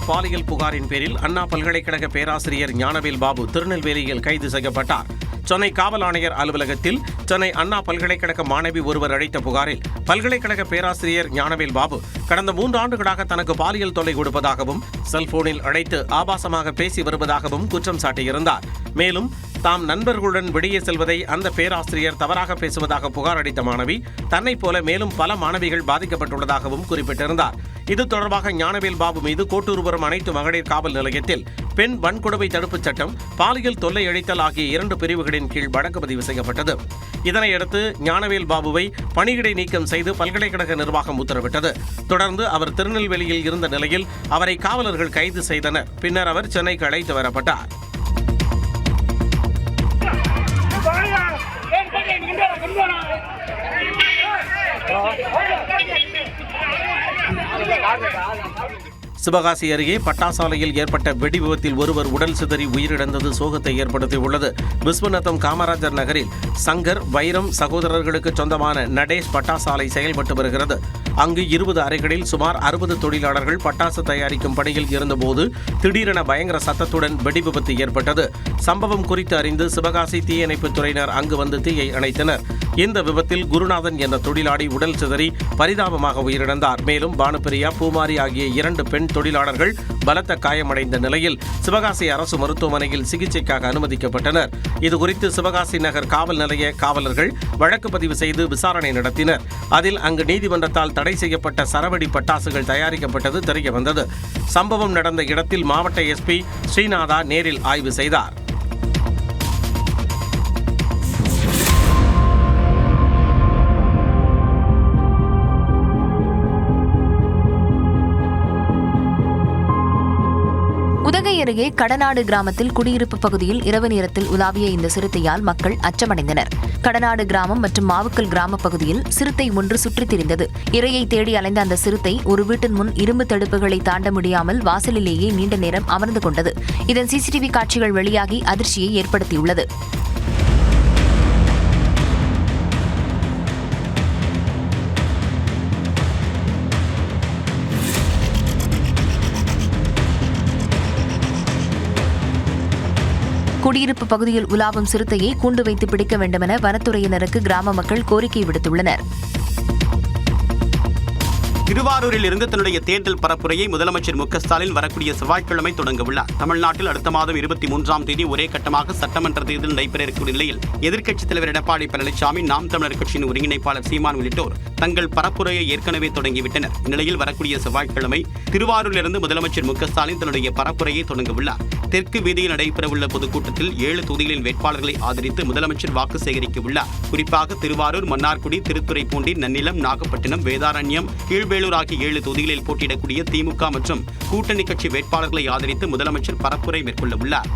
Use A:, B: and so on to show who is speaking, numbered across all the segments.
A: பாலியல் புகாரின் பேரில் அண்ணா பல்கலைக்கழக பேராசிரியர் ஞானவேல் பாபு திருநெல்வேலியில் கைது செய்யப்பட்டார். சென்னை காவல் ஆணையர் அலுவலகத்தில் சென்னை அண்ணா பல்கலைக்கழக மாணவி ஒருவர் அளித்த புகாரில் பல்கலைக்கழக பேராசிரியர் ஞானவேல் பாபு கடந்த 3 ஆண்டுகளாக தனக்கு பாலியல் தொல்லை கொடுப்பதாகவும் செல்போனில் அழைத்து ஆபாசமாக பேசி வருவதாகவும் குற்றம் சாட்டியிருந்தார். மேலும் தாம் நண்பர்களுடன் வெளியே செல்வதை அந்த பேராசிரியர் தவறாக பேசுவதாக புகார் அளித்த மாணவி தன்னை போல மேலும் பல மாணவிகள் பாதிக்கப்பட்டுள்ளதாகவும் குறிப்பிட்டிருந்தார். இது தொடர்பாக ஞானவேல் பாபு மீது கோட்டூர்புரம் அனைத்து மகளிர் காவல் நிலையத்தில் பெண் வன்கொடுமை தடுப்புச் சட்டம், பாலியல் தொல்லை அளித்தல் ஆகிய 2 பிரிவுகளின் கீழ் வழக்கு பதிவு செய்யப்பட்டது. இதனையடுத்து ஞானவேல் பாபுவை பணியிடை நீக்கம் செய்து பல்கலைக்கழக நிர்வாகம் உத்தரவிட்டது. தொடர்ந்து அவர் திருநெல்வேலியில் இருந்த நிலையில் அவரை காவலர்கள் கைது செய்தனர். பின்னர் அவர் சென்னைக்கு அழைத்து வரப்பட்டார். சிவகாசி அருகே பட்டாசாலையில் ஏற்பட்ட வெடி விபத்தில் ஒருவர் உடல் சிதறி உயிரிழந்தது சோகத்தை ஏற்படுத்தியுள்ளது. விஸ்வநாதம் காமராஜர் நகரில் சங்கர், வைரம் சகோதரர்களுக்கு சொந்தமான நடேஷ் பட்டாசாலை செயல்பட்டு வருகிறது. அங்கு 20 அறைகளில் சுமார் 60 தொழிலாளர்கள் பட்டாசு தயாரிக்கும் பணியில் இருந்தபோது திடீரென பயங்கர சத்தத்துடன் வெடி விபத்து ஏற்பட்டது. சம்பவம் குறித்து அறிந்து சிவகாசி தீயணைப்புத் துறையினர் அங்கு வந்து தீயை அணைத்தனர். இந்த விபத்தில் குருநாதன் என்ற தொழிலாளி உடல் சிதறி பரிதாபமாக உயிரிழந்தார். மேலும் பானுப்பிரியா, பூமாரி ஆகிய 2 பெண் தொழிலாளர்கள் பலத்த காயமடைந்த நிலையில் சிவகாசி அரசு மருத்துவமனையில் சிகிச்சைக்காக அனுமதிக்கப்பட்டனர். இதுகுறித்து சிவகாசி நகர் காவல் நிலைய காவலர்கள் வழக்கு பதிவு செய்து விசாரணை நடத்தினர். அதில் அங்கு நீதிமன்றத்தால் தடை செய்யப்பட்ட சரவெடி பட்டாசுகள் தயாரிக்கப்பட்டது தெரியவந்தது. சம்பவம் நடந்த இடத்தில் மாவட்ட எஸ்பி ஸ்ரீநாதா நேரில் ஆய்வு செய்தார்.
B: உதகை அருகே கடநாடு கிராமத்தில் குடியிருப்பு பகுதியில் இரவு நேரத்தில் உலாவிய இந்த சிறுத்தையால் மக்கள் அச்சமடைந்தனர். கடநாடு கிராமம் மற்றும் மாவுக்கல் கிராம பகுதியில் சிறுத்தை ஒன்று சுற்றித் திரிந்தது. இரையை தேடி அலைந்த அந்த சிறுத்தை ஒரு வீட்டின் முன் இரும்பு தடுப்புகளை தாண்ட முடியாமல் வாசலிலேயே நீண்ட நேரம் அமர்ந்து கொண்டது. இதன் சிசிடிவி காட்சிகள் வெளியாகி அதிர்ச்சியை ஏற்படுத்தியுள்ளது. குடியிருப்பு பகுதியில் உலாவும் சிறுத்தையை கூண்டு வைத்து பிடிக்க வேண்டுமென வனத்துறையினருக்கு கிராம மக்கள் கோரிக்கை விடுத்துள்ளனர்.
C: திருவாரூரில் இருந்து தன்னுடைய தேர்தல் பரப்புரையை முதலமைச்சர் மு.க.ஸ்டாலின் வரக்கூடிய செவ்வாய்க்கிழமை தொடங்க உள்ளார். தமிழ்நாட்டில் அடுத்த மாதம் 23ஆம் தேதி ஒரே கட்டமாக சட்டமன்ற தேர்தல் நடைபெற இருக்கக்கூடிய நிலையில் எதிர்க்கட்சித் தலைவர் எடப்பாடி பழனிசாமி, நாம் தமிழர் கட்சியின் ஒருங்கிணைப்பாளர் சீமான் உள்ளிட்டோர் தங்கள் பரப்புரையை ஏற்கனவே தொடங்கிவிட்டனர். இந்நிலையில் வரக்கூடிய செவ்வாய்க்கிழமை திருவாரூரிலிருந்து முதலமைச்சர் மு.க.ஸ்டாலின் தன்னுடைய பரப்புரையை தொடங்க உள்ளார். தெற்கு வீதியில் நடைபெறவுள்ள பொதுக்கூட்டத்தில் 7 தொகுதிகளின் வேட்பாளர்களை ஆதரித்து முதலமைச்சர் வாக்கு சேகரிக்க உள்ளார். குறிப்பாக திருவாரூர், மன்னார்குடி, திருத்துறைப்பூண்டி, நன்னிலம், நாகப்பட்டினம், வேதாரண்யம், கீழ்வேளூர் ஆகிய 7 தொகுதிகளில் போட்டியிடக்கூடிய திமுக மற்றும் கூட்டணி கட்சி வேட்பாளர்களை ஆதரித்து முதலமைச்சர் பரப்புரை மேற்கொள்ள உள்ளார்.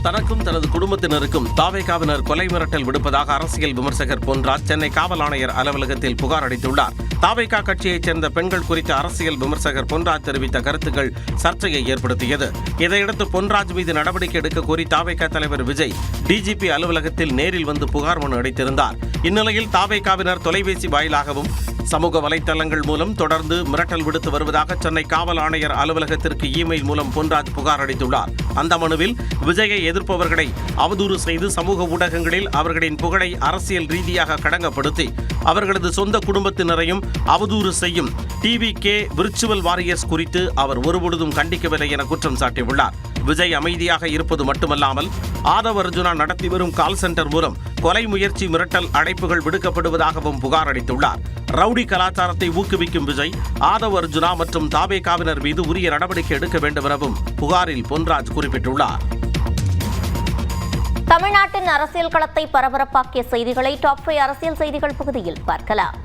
A: தனக்கும் தனது குடும்பத்தினருக்கும் தாவேகாவினர் கொலை மிரட்டல் விடுப்பதாக அரசியல் விமர்சகர் பொன்ராஜ் சென்னை காவல் ஆணையர் அலுவலகத்தில் புகார் அளித்துள்ளார். தாவேகா கட்சியைச் சேர்ந்த பெண்கள் குறித்த அரசியல் விமர்சகர் பொன்ராஜ் தெரிவித்த கருத்துக்கள் சர்ச்சையை ஏற்படுத்தியது. இதையடுத்து பொன்ராஜ் மீது நடவடிக்கை எடுக்க கோரி தாவேகா தலைவர் விஜய் டிஜிபி அலுவலகத்தில் நேரில் வந்து புகார் மனு அளித்திருந்தார். இந்நிலையில் தாவேகாவினர் தொலைபேசி வாயிலாகவும் சமூக வலைதளங்கள் மூலம் தொடர்ந்து மிரட்டல் விடுத்து வருவதாக சென்னை காவல் ஆணையர் அலுவலகத்திற்கு இமெயில் மூலம் பொன்ராஜ் புகார் அளித்துள்ளார். அந்த மனுவில் விஜயை எதிர்ப்பவர்களை அவதூறு செய்து சமூக ஊடகங்களில் அவர்களின் புகழை அரசியல் ரீதியாக களங்கப்படுத்தி அவர்களது சொந்த குடும்பத்தினரையும் அவதூறு செய்யும் டிவிகே விர்ச்சுவல் வாரியர்ஸ் குறித்து அவர் ஒருபொழுதும் கண்டிக்கவில்லை என குற்றம் சாட்டியுள்ளார். விஜய் அமைதியாக இருப்பது மட்டுமல்லாமல் ஆதவ் அர்ஜுனா நடத்தி வரும் கால் சென்டர் மூலம் கொலை முயற்சி, மிரட்டல் அழைப்புகள் விடுக்கப்படுவதாகவும் புகார் அளித்துள்ளார். ரவுடி கலாச்சாரத்தை ஊக்குவிக்கும் விஜய், ஆதவ் அர்ஜுனா மற்றும் தாவேகாவினர் மீது உரிய நடவடிக்கை எடுக்க வேண்டும் எனவும் புகாரில் பொன்ராஜ் குறிப்பிட்டுள்ளார்.
D: தமிழ்நாட்டின் அரசியல் களத்தை பரபரப்பாக்கிய செய்திகளை டாப் 5 அரசியல் செய்திகள் பகுதியில் பார்க்கலாம்.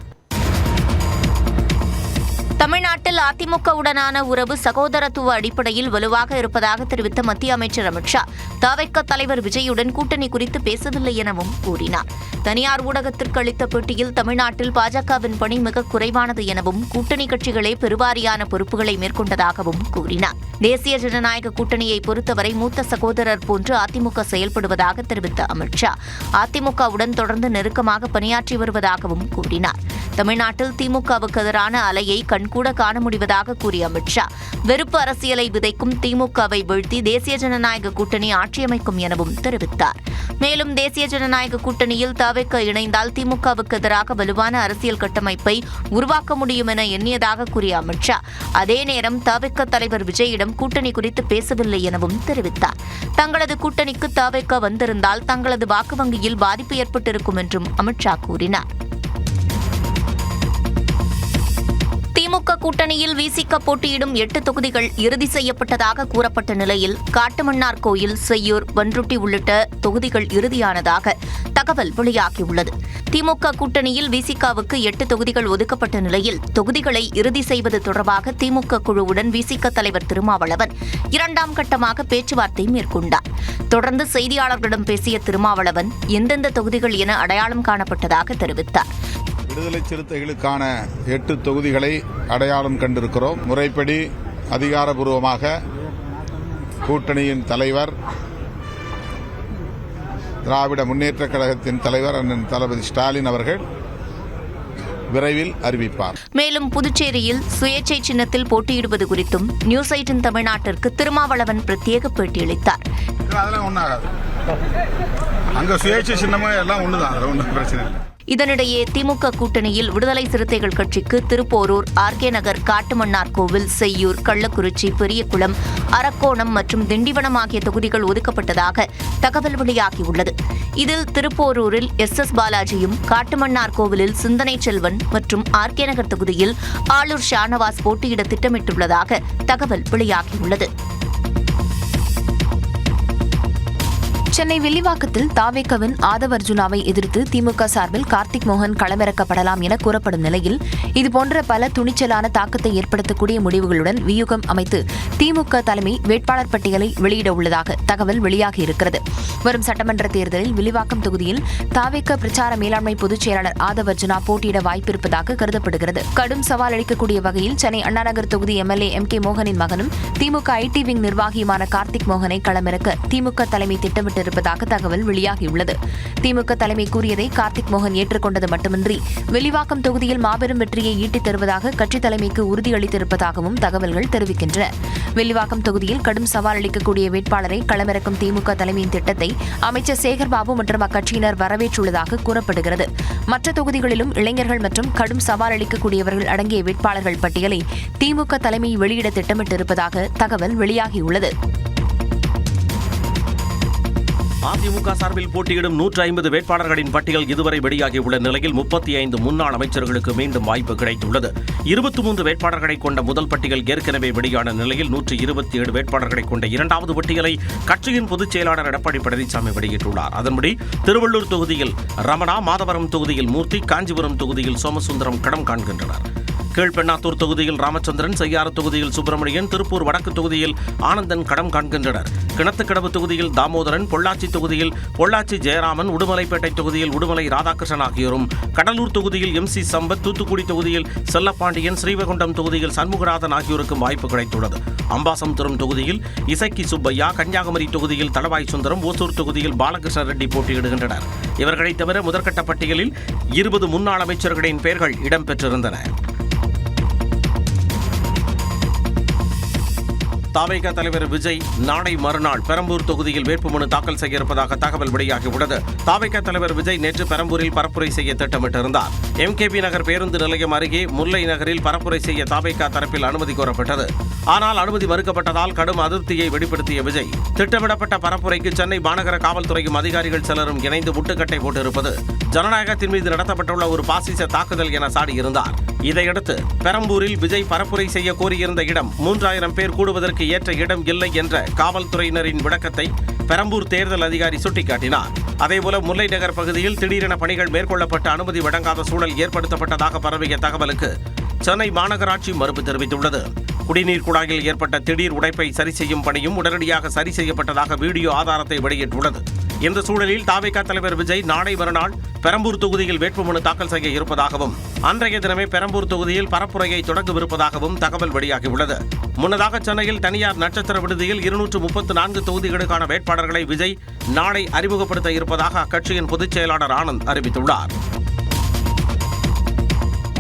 D: தமிழ்நாட்டில் அதிமுகவுடனான உறவு சகோதரத்துவ அடிப்படையில் வலுவாக இருப்பதாக தெரிவித்த மத்திய அமைச்சர் அமித்ஷா, தவிக தலைவர் விஜயுடன் கூட்டணி குறித்து பேசவில்லை எனவும் கூறினார். தனியார் ஊடகத்திற்கு அளித்த பேட்டியில் தமிழ்நாட்டில் பாஜகவின் பணி மிக குறைவானது எனவும் கூட்டணி கட்சிகளே பெருவாரியான பொறுப்புகளை மேற்கொண்டதாகவும் கூறினார். தேசிய ஜனநாயக கூட்டணியை பொறுத்தவரை மூத்த சகோதரர் போன்று அதிமுக செயல்படுவதாக தெரிவித்த அமித்ஷா, அதிமுகவுடன் தொடர்ந்து நெருக்கமாக பணியாற்றி வருவதாகவும் கூறினார். தமிழ்நாட்டில் திமுகவுக்கு எதிரான அலையை கண்கூட காண முடிவதாக கூறிய அமித்ஷா, வெறுப்பு அரசியலை விதைக்கும் திமுகவை வீழ்த்தி தேசிய ஜனநாயக கூட்டணி ஆட்சியமைக்கும் எனவும் தெரிவித்தார். மேலும் தேசிய ஜனநாயக கூட்டணியில் தவிக இணைந்தால் திமுகவுக்கு எதிராக வலுவான அரசியல் கட்டமைப்பை உருவாக்க முடியும் என எண்ணியதாக கூறிய அமித்ஷா, அதே நேரம் தவிக தலைவர் விஜயிடம் கூட்டணி குறித்து பேசவில்லை எனவும் தெரிவித்தார். தங்களது கூட்டணிக்கு தவிக வந்திருந்தால் தங்களது வாக்கு வங்கியில் பாதிப்பு ஏற்பட்டிருக்கும் என்றும் அமித்ஷா கூறினார். திமுக கூட்டணியில் விசிக போட்டியிடும் 8 தொகுதிகள் இறுதி செய்யப்பட்டதாக கூறப்பட்ட நிலையில் காட்டுமன்னார் கோயில், செய்யூர், பன்ருட்டி உள்ளிட்ட தொகுதிகள் இறுதியானதாக தகவல் வெளியாகியுள்ளது. திமுக கூட்டணியில் விசிகவுக்கு 8 தொகுதிகள் ஒதுக்கப்பட்ட நிலையில் தொகுதிகளை இறுதி செய்வது தொடர்பாக திமுக குழுவுடன் விசிக தலைவர் திருமாவளவன் 2ஆம் கட்டமாக பேச்சுவார்த்தை மேற்கொண்டார். தொடர்ந்து செய்தியாளர்களிடம் பேசிய திருமாவளவன் எந்தெந்த தொகுதிகள் என அடையாளம் காணப்பட்டதாக தெரிவித்தார்.
E: விடுதலை சிறுத்தைகளுக்கான 8 தொகுதிகளை அடையாளம் கண்டிருக்கிறோம். முறைப்படி அதிகாரபூர்வமாக கூட்டணியின் தலைவர், திராவிட முன்னேற்றக் கழகத்தின் தலைவர் அண்ணன் தளபதி ஸ்டாலின் அவர்கள் விரைவில் அறிவிப்பார்.
D: மேலும் புதுச்சேரியில் சுயேட்சை சின்னத்தில் போட்டியிடுவது குறித்தும் நியூஸ் 18 தமிழ்நாட்டிற்கு திருமாவளவன் பிரத்யேக பேட்டியளித்தார்.
E: அதெல்லாம் ஒன்றாகாது, அங்க சுயேட்சை சின்னமா எல்லாம் ஒண்ணுதான், அதுல ஒன்றும் பிரச்சனை இல்லை.
D: இதனிடையே திமுக கூட்டணியில் விடுதலை சிறுத்தைகள் கட்சிக்கு திருப்போரூர், ஆர்கே நகர், காட்டுமன்னார் கோவில், செய்யூர், கள்ளக்குறிச்சி, பெரியகுளம், அரக்கோணம் மற்றும் திண்டிவனம் ஆகிய தொகுதிகள் ஒதுக்கப்பட்டதாக தகவல் வெளியாகியுள்ளது. இதில் திருப்போரூரில் SS பாலாஜியும், காட்டுமன்னார் கோவிலில் சிந்தனை செல்வன் மற்றும் ஆர்கே நகர் தொகுதியில் ஆளூர் ஷானவாஸ் போட்டியிட திட்டமிட்டுள்ளதாக தகவல் வெளியாகியுள்ளது.
B: சென்னை வில்லிவாக்கத்தில் தாவேகவின் ஆதவ் அர்ஜுனாவை எதிர்த்து திமுக சார்பில் கார்த்திக் மோகன் களமிறக்கப்படலாம் என கூறப்படும் நிலையில் இதுபோன்ற பல துணிச்சலான தாக்கத்தை ஏற்படுத்தக்கூடிய முடிவுகளுடன் வியூகம் அமைத்து திமுக தலைமை வேட்பாளர் பட்டியலை வெளியிட உள்ளதாக தகவல் வெளியாகியிருக்கிறது. வரும் சட்டமன்ற தேர்தலில் வில்லிவாக்கம் தொகுதியில் தாவேக பிரச்சார மேலாண்மை பொதுச் செயலாளர் ஆதவ் அர்ஜுனா போட்டியிட வாய்ப்பிருப்பதாக கருதப்படுகிறது. கடும் சவால் அளிக்கக்கூடிய வகையில் சென்னை அண்ணாநகர் தொகுதி MLA MK மோகனின் மகனும் திமுக IT விங் நிர்வாகியுமான கார்த்திக் மோகனை களமிறக்க திமுக தலைமை திட்டமிட்டு இருப்பதாக தகவல் வெளியாகியுள்ளது. திமுக தலைமை கூறியதை கார்த்திக் மோகன் ஏற்றுக்கொண்டது மட்டுமின்றி வில்லிவாக்கம் தொகுதியில் மாபெரும் வெற்றியை ஈட்டித் தருவதாக கட்சி தலைமைக்கு உறுதியளித்திருப்பதாகவும் தகவல்கள் தெரிவிக்கின்றன. வில்லிவாக்கம் தொகுதியில் கடும் சவால் அளிக்கக்கூடிய வேட்பாளரை களமிறக்கும் திமுக தலைமையின் திட்டத்தை அமைச்சர் சேகர்பாபு மற்றும் அக்கட்சியினர் வரவேற்றுள்ளதாக கூறப்படுகிறது. மற்ற தொகுதிகளிலும் இளைஞர்கள் மற்றும் கடும் சவால் அளிக்கக்கூடியவர்கள் அடங்கிய வேட்பாளர்கள் பட்டியலை திமுக தலைமை வெளியிட திட்டமிட்டிருப்பதாக தகவல் வெளியாகியுள்ளது.
A: அதிமுக சார்பில் போட்டியிடும் 150 வேட்பாளர்களின் பட்டியல் இதுவரை வெளியாகியுள்ள நிலையில் 35 முன்னாள் அமைச்சர்களுக்கு மீண்டும் வாய்ப்பு கிடைத்துள்ளது. 23 வேட்பாளர்களை கொண்ட முதல் பட்டியல் ஏற்கனவே வெளியான நிலையில் 127 வேட்பாளர்களை கொண்ட 2வது பட்டியலை கட்சியின் பொதுச் செயலாளர் எடப்பாடி பழனிசாமி வெளியிட்டுள்ளார். அதன்படி திருவள்ளூர் தொகுதியில் ரமணா, மாதவரம் தொகுதியில் மூர்த்தி, காஞ்சிபுரம் தொகுதியில் சோமசுந்தரம் களம் காண்கின்றனர். கீழ்பெண்ணாத்தூர் தொகுதியில் ராமச்சந்திரன், செய்யாறு தொகுதியில் சுப்பிரமணியன், திருப்பூர் வடக்கு தொகுதியில் ஆனந்தன் களம் காண்கின்றனர். கிணத்துக்கடவு தொகுதியில் தாமோதரன், பொள்ளாச்சி தொகுதியில் பொள்ளாச்சி ஜெயராமன், உடுமலைப்பேட்டை தொகுதியில் உடுமலை ராதாகிருஷ்ணன் ஆகியோரும், கடலூர் தொகுதியில் MC சம்பத், தூத்துக்குடி தொகுதியில் செல்லப்பாண்டியன், ஸ்ரீவைகுண்டம் தொகுதியில் சண்முகநாதன் ஆகியோருக்கும் வாய்ப்பு கிடைத்துள்ளது. அம்பாசமுத்திரம் தொகுதியில் இசக்கி சுப்பையா, கன்னியாகுமரி தொகுதியில் தளவாய் சுந்தரம், ஓசூர் தொகுதியில் பாலகிருஷ்ண ரெட்டி போட்டியிடுகின்றனர். இவர்களை தவிர முதற்கட்ட பட்டியலில் 20 முன்னாள் அமைச்சர்களின் பெயர்கள் இடம்பெற்றிருந்தன. தாவேகா தலைவர் விஜய் நாளை மறுநாள் பெரம்பூர் தொகுதியில் வேட்புமனு தாக்கல் செய்ய இருப்பதாக தகவல் வெளியாகியுள்ளது. தாவேகா தலைவர் விஜய் நேற்று பெரம்பூரில் பரப்புரை செய்ய திட்டமிட்டிருந்தார். MKB நகர் பேருந்து நிலையம் அருகே முல்லை நகரில் பரப்புரை செய்ய தாவேகா தரப்பில் அனுமதி கோரப்பட்டது. ஆனால் அனுமதி மறுக்கப்பட்டதால் கடும் அதிருப்தியை வெளிப்படுத்திய விஜய் திட்டமிடப்பட்ட பரப்புரைக்கு சென்னை மாநகர காவல்துறையும் அதிகாரிகள் சிலரும் இணைந்து முட்டுக்கட்டை போட்டிருப்பது ஜனநாயகத்தின் மீது நடத்தப்பட்டுள்ள ஒரு பாசிச தாக்குதல் என சாடியிருந்தார். இதையடுத்து பெரம்பூரில் விஜய் பரப்புரை செய்ய கோரியிருந்த இடம் 3000 பேர் கூடுவதற்கு ஏற்ற இடம் இல்லை என்ற காவல்துறையினரின் விளக்கத்தை பெரம்பூர் தேர்தல் அதிகாரி சுட்டிக்காட்டினார். அதேபோல முல்லை நகர் பகுதியில் திடீரென பணிகள் மேற்கொள்ளப்பட்டு அனுமதி வழங்காத சூழல் ஏற்படுத்தப்பட்டதாக பரவிய தகவலுக்கு சென்னை மாநகராட்சி மறுப்பு தெரிவித்துள்ளது. குடிநீர் குழாயில் ஏற்பட்ட திடீர் உடைப்பை சரி செய்யும் பணியும் உடனடியாக சரி செய்யப்பட்டதாக வீடியோ ஆதாரத்தை வெளியிட்டுள்ளது. இந்த சூழலில் தாவேகா தலைவர் விஜய் நாளை மறுநாள் பெரம்பூர் தொகுதியில் வேட்புமனு தாக்கல் செய்ய இருப்பதாகவும் அன்றைய தினமே பெரம்பூர் தொகுதியில் பரப்புரையை தொடங்கவிருப்பதாகவும் தகவல் வெளியாகியுள்ளது. முன்னதாக சென்னையில் தனியார் நட்சத்திர விடுதியில் 234 தொகுதிகளுக்கான வேட்பாளர்களை விஜய் நாளை அறிமுகப்படுத்த இருப்பதாக அக்கட்சியின் பொதுச் செயலாளர் ஆனந்த் அறிவித்துள்ளார்.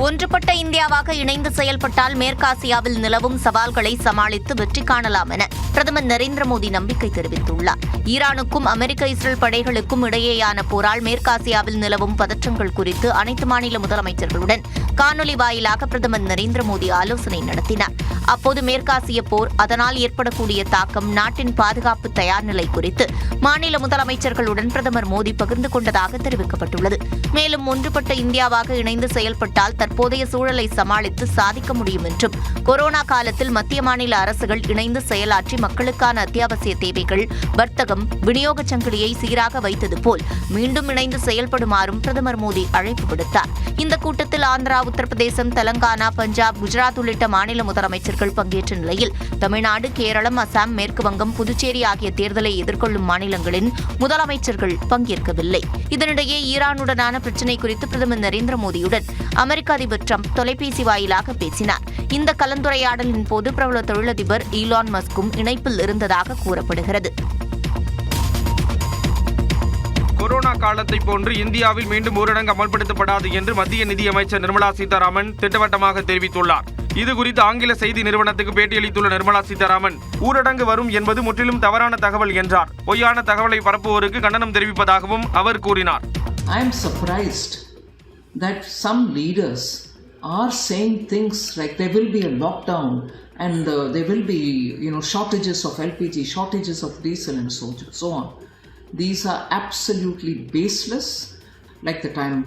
D: ஒன்றுபட்ட இந்தியாவாக இணைந்து செயல்பட்டால் மேற்காசியாவில் நிலவும் சவால்களை சமாளித்து வெற்றி காணலாம் என பிரதமர் நரேந்திர மோடி நம்பிக்கை தெரிவித்துள்ளார். ஈரானுக்கும் அமெரிக்க இஸ்ரேல் படைகளுக்கும் இடையேயான போரால் மேற்காசியாவில் நிலவும் பதற்றங்கள் குறித்து அனைத்து மாநில முதலமைச்சர்களுடன் காணொலி வாயிலாக பிரதமர் நரேந்திர மோடி ஆலோசனை நடத்தினார். அப்போது மேற்காசிய போர், அதனால் ஏற்படக்கூடிய தாக்கம், நாட்டின் பாதுகாப்பு தயார் நிலை குறித்து மாநில முதலமைச்சர்களுடன் பிரதமர் மோடி பகிர்ந்து கொண்டதாக தெரிவிக்கப்பட்டுள்ளது. மேலும் ஒன்றுபட்ட இந்தியாவாக இணைந்து செயல்பட்டால் தற்போதைய சூழலை சமாளித்து சாதிக்க முடியும் என்றும், கொரோனா காலத்தில் மத்திய மாநில அரசுகள் இணைந்து செயலாற்றி மக்களுக்கான அத்தியாவசிய தேவைகள், வர்த்தகம், விநியோக சங்கிலியை சீராக வைத்தது போல் மீண்டும் இணைந்து செயல்படுமாறும் பிரதமர் மோடி அழைப்பு விடுத்தார். இந்த கூட்டத்தில் ஆந்திரா, உத்தரப்பிரதேசம், தெலங்கானா, பஞ்சாப், குஜராத் உள்ளிட்ட மாநில முதலமைச்சர்கள் பங்கேற்ற நிலையில் தமிழ்நாடு, கேரளம், அசாம், மேற்கு வங்கம், புதுச்சேரி ஆகிய தேர்தலை எதிர்கொள்ளும் மாநிலங்களின் முதலமைச்சர்கள் பங்கேற்கவில்லை. இதனிடையே ஈரானுடனான பிரச்சினை குறித்து பிரதமர் நரேந்திர மோடியுடன் அமெரிக்க அதிபர் டிரம்ப் தொலைபேசி வாயிலாக பேசினார். இந்த கலந்துரையாடலின் போது பிரபல தொழிலதிபர் ஈலான் மஸ்கும் இணைப்பில் இருந்ததாக கூறப்படுகிறது.
F: கொரோனா காலத்தை போன்று இந்தியாவில் மீண்டும் ஊரடங்கு அமல்படுத்தப்படாது என்று மத்திய நிதியமைச்சர் நிர்மலா சீதாராமன் திட்டவட்டமாக தெரிவித்துள்ளார். இதுகுறித்து ஆங்கில செய்தி நிறுவனத்துக்கு பேட்டியளித்துள்ள நிர்மலா சீதாராமன், ஊரடங்கு வரும் என்பது முற்றிலும் தவறான தகவல் என்றார். பொய்யான தகவலை பரப்புவோருக்கு கண்டனம் தெரிவிப்பதாகவும் அவர் கூறினார்.
G: I am surprised that some leaders are saying things like there will be a lockdown and there will be, shortages of LPG, shortages of diesel and so on. These are absolutely baseless, like the time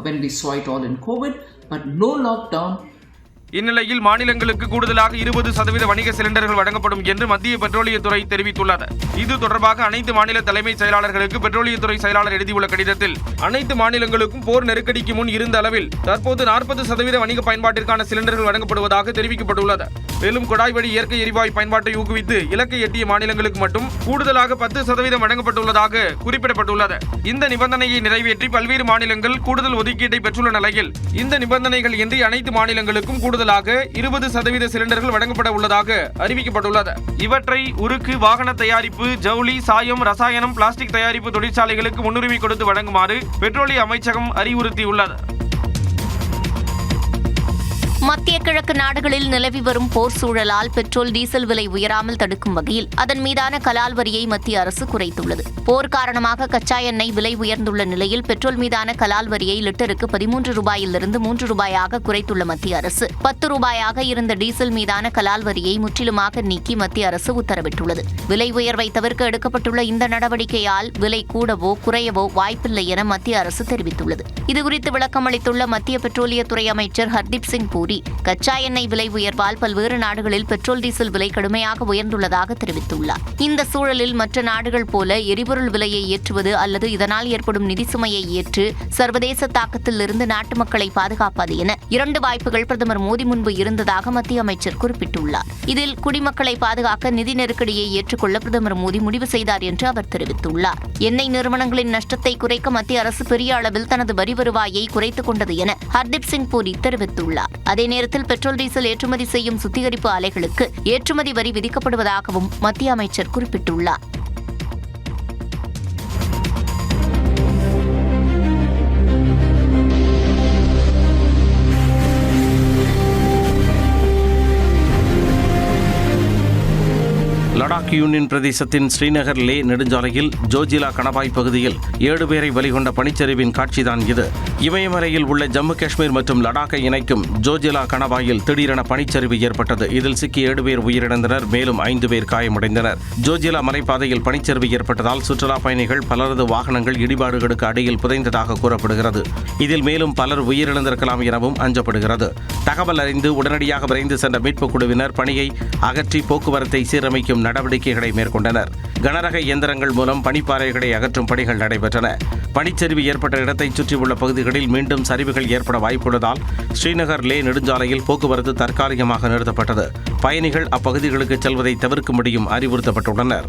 G: when we saw it all in COVID, but no lockdown.
F: இந்நிலையில் மாநிலங்களுக்கு கூடுதலாக 20% வணிக சிலிண்டர்கள் வழங்கப்படும் என்று மத்திய பெட்ரோலியத்துறை தெரிவித்துள்ளது. இது தொடர்பாக அனைத்து மாநில தலைமை செயலாளர்களுக்கு பெட்ரோலியத்துறை செயலாளர் எழுதியுள்ள கடிதத்தில், அனைத்து மாநிலங்களுக்கும் போர் நெருக்கடிக்கு முன் இருந்த அளவில் தற்போது 40% வணிக பயன்பாட்டிற்கான சிலிண்டர்கள் வழங்கப்படுவதாக தெரிவிக்கப்பட்டுள்ளது. மேலும் குழாய் வழி இயற்கை எரிவாயு பயன்பாட்டை ஊக்குவித்து இலக்கை எட்டிய மாநிலங்களுக்கு மட்டும் கூடுதலாக 10% வழங்கப்பட்டுள்ளதாக குறிப்பிடப்பட்டுள்ளது. இந்த நிபந்தனையை நிறைவேற்றி பல்வேறு மாநிலங்கள் கூடுதல் ஒதுக்கீட்டை பெற்றுள்ள நிலையில் இந்த நிபந்தனைகள் இன்றி அனைத்து மாநிலங்களுக்கும் கூடுதலாக 20% சிலிண்டர்கள் வழங்கப்பட உள்ளதாக அறிவிக்கப்பட்டுள்ளது. இவற்றை உருக்கு, வாகன தயாரிப்பு, ஜவுளி, சாயம், ரசாயனம், பிளாஸ்டிக் தயாரிப்பு தொழிற்சாலைகளுக்கு முன்னுரிமை கொடுத்து வழங்குமாறு பெட்ரோலிய அமைச்சகம் அறிவுறுத்தியுள்ளது.
D: மத்திய கிழக்கு நாடுகளில் நிலவி வரும் போர் சூழலால் பெட்ரோல், டீசல் விலை உயராமல் தடுக்கும் வகையில் அதன் மீதான கலால் வரியை மத்திய அரசு குறைத்துள்ளது. போர் காரணமாக கச்சா எண்ணெய் விலை உயர்ந்துள்ள நிலையில் பெட்ரோல் மீதான கலால் வரியை லிட்டருக்கு 13 ரூபாயிலிருந்து 3 ரூபாயாக குறைத்துள்ள மத்திய அரசு 10 ரூபாயாக இருந்த டீசல் மீதான கலால் வரியை முற்றிலுமாக நீக்கி மத்திய அரசு உத்தரவிட்டுள்ளது. விலை உயர்வை தவிர்க்க எடுக்கப்பட்டுள்ள இந்த நடவடிக்கையால் விலை கூடவோ குறையவோ வாய்ப்பில்லை என மத்திய அரசு தெரிவித்துள்ளது. இதுகுறித்து விளக்கம் அளித்துள்ள மத்திய பெட்ரோலியத்துறை அமைச்சர் ஹர்தீப் சிங் பூரி, கச்சா எண்ணெய் விலை உயர்வால் பல்வேறு நாடுகளில் பெட்ரோல், டீசல் விலை கடுமையாக உயர்ந்துள்ளதாக தெரிவித்துள்ளார். இந்த சூழலில் மற்ற நாடுகள் போல எரிபொருள் விலையை ஏற்றுவது அல்லது இதனால் ஏற்படும் நிதி சுமையை ஏற்று சர்வதேச தாக்கத்தில் இருந்து நாட்டு மக்களை பாதுகாப்பது என 2 வாய்ப்புகள் பிரதமர் மோடி முன்பு இருந்ததாக மத்திய அமைச்சர் குறிப்பிட்டுள்ளார். இதில் குடிமக்களை பாதுகாக்க நிதி நெருக்கடியை ஏற்றுக்கொள்ள பிரதமர் மோடி முடிவு செய்தார் என்று அவர் தெரிவித்துள்ளார். எண்ணெய் நிறுவனங்களின் நஷ்டத்தை குறைக்க மத்திய அரசு பெரிய அளவில் தனது வரி வருவாயை குறைத்துக் கொண்டது என ஹர்தீப் சிங் பூரி தெரிவித்துள்ளார். அதே நேரத்தில் பெட்ரோல், டீசல் ஏற்றுமதி செய்யும் சுத்திகரிப்பு ஆலைகளுக்கு ஏற்றுமதி வரி விதிக்கப்படுவதாகவும் மத்திய அமைச்சர் குறிப்பிட்டுள்ளார்.
A: லடாக் யூனியன் பிரதேசத்தின் ஸ்ரீநகர் லே நெடுஞ்சாலையில் ஜோஜிலா கணவாய் பகுதியில் 7 பேரை பலிகொண்ட பனிச்சரிவின் காட்சிதான் இது. இமயமலையில் உள்ள ஜம்மு காஷ்மீர் மற்றும் லடாக்கை இணைக்கும் ஜோஜிலா கணவாயில் திடீரென பனிச்சரிவு ஏற்பட்டது. இதில் சிக்கி 7 பேர் உயிரிழந்தனர், மேலும் 5 பேர் காயமடைந்தனர். ஜோஜிலா மலைப்பாதையில் பனிச்சரிவு ஏற்பட்டதால் சுற்றுலா பயணிகள் பலரது வாகனங்கள் இடிபாடுகளுக்கு அடியில் புதைந்ததாக கூறப்படுகிறது. இதில் மேலும் பலர் உயிரிழந்திருக்கலாம் எனவும் அஞ்சப்படுகிறது. தகவல் அறிந்து உடனடியாக விரைந்து சென்ற மீட்புக் குழுவினர் பணியை அகற்றி போக்குவரத்தை சீரமைக்கும் நடவடிக்கைகளை மேற்கொண்டனர். கனரக இயந்திரங்கள் மூலம் பனிப்பாறைகளை அகற்றும் பணிகள் நடைபெற்றன. பனிச்சரிவு ஏற்பட்ட இடத்தை சுற்றியுள்ள பகுதிகளில் மீண்டும் சரிவுகள் ஏற்பட வாய்ப்புள்ளதால் ஸ்ரீநகர் லே நெடுஞ்சாலையில் போக்குவரத்து தற்காலிகமாக நிறுத்தப்பட்டது. பயணிகள் அப்பகுதிகளுக்கு செல்வதை தவிர்க்கும்படியும் அறிவுறுத்தப்பட்டுள்ளனர்.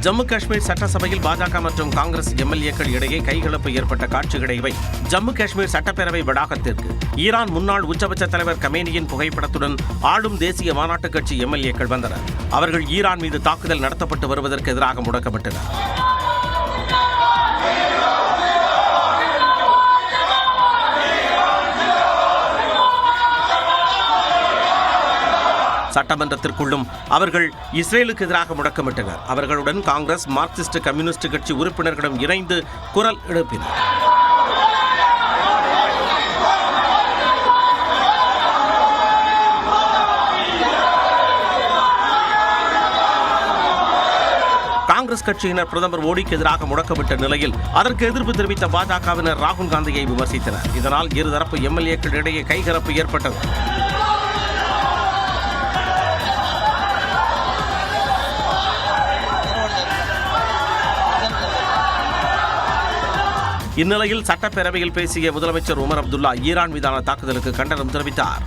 A: ஜம்மு காஷ்மீர் சட்டசபையில் பாஜக மற்றும் காங்கிரஸ் எம்எல்ஏக்கள் இடையே கைகலப்பு ஏற்பட்ட காட்சிகளை இவை. ஜம்மு காஷ்மீர் சட்டப்பேரவை வளாகத்திற்கு ஈரான் முன்னாள் உச்சபட்ச தலைவர் கமேனியின் புகைப்படத்துடன் ஆளும் தேசிய மாநாட்டு கட்சி எம்எல்ஏக்கள் வந்தனர். அவர்கள் ஈரான் மீது தாக்குதல் நடத்தப்பட்டு வருவதற்கு எதிராக முழக்கமிட்டனர். சட்டமன்றத்திற்குள்ளும் அவர்கள் இஸ்ரேலுக்கு எதிராக முழக்கமிட்டனர். அவர்களுடன் காங்கிரஸ், மார்க்சிஸ்ட் கம்யூனிஸ்ட் கட்சி உறுப்பினர்களும் இணைந்து குரல் எழுப்பினர். காங்கிரஸ் கட்சியினர் பிரதமர் மோடிக்கு எதிராக முழக்கமிட்ட நிலையில் அதற்கு எதிர்ப்பு தெரிவித்த பாஜகவினர் ராகுல் காந்தியை விமர்சித்தனர். இதனால் இருதரப்பு எம்எல்ஏக்கள் இடையே கைகலப்பு ஏற்பட்டது. இந்நிலையில் சட்டப்பேரவையில் பேசிய முதலமைச்சர் உமர் அப்துல்லா ஈரான் மீதான தாக்குதலுக்கு கண்டனம் தெரிவித்தார்.